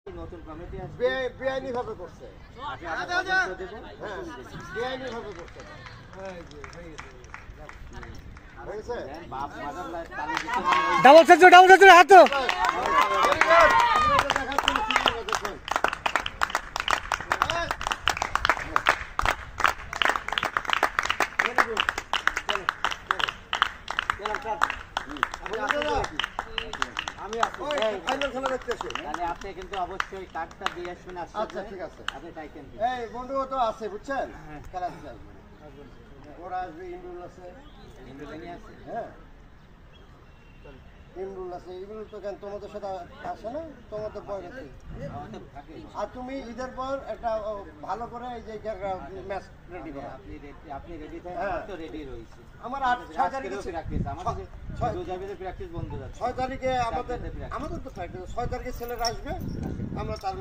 নতুন কমিটি আছে বেআইনি ভাবে করছে বেআইনি ভাবে করছে ডাবল সেঞ্চুরি হাত তো আমি ফাইনাল খেলা দেখতেছি তাহলে আপনি কিন্তু অবশ্যই কার্ডটা দিয়ে আসবেন। আচ্ছা ঠিক আছে আপনি টাইটেন এই বন্ধু তো আছে বুঝছেন খেলা দিতে আসবেন ওরা আসবে ইমরুল আছে হ্যাঁ ইমরুল আছে ইমরুল তো কেন তোমাদের সাথে আসে না তোমাদের বয় গেছে আর তুমি ঈদের পর একটা ভালো করে এই যে ম্যাচ রেডি করো আপনি রেডি থাকেন তো রেডি রয়েছে আমার 6 তারিখে প্র্যাকটিস আমাদের 2 জায়গায় প্র্যাকটিস বন্ধ আছে 6 তারিখে আমাদের তো 6 তারিখে ছেলেরা আসবে আমরা তার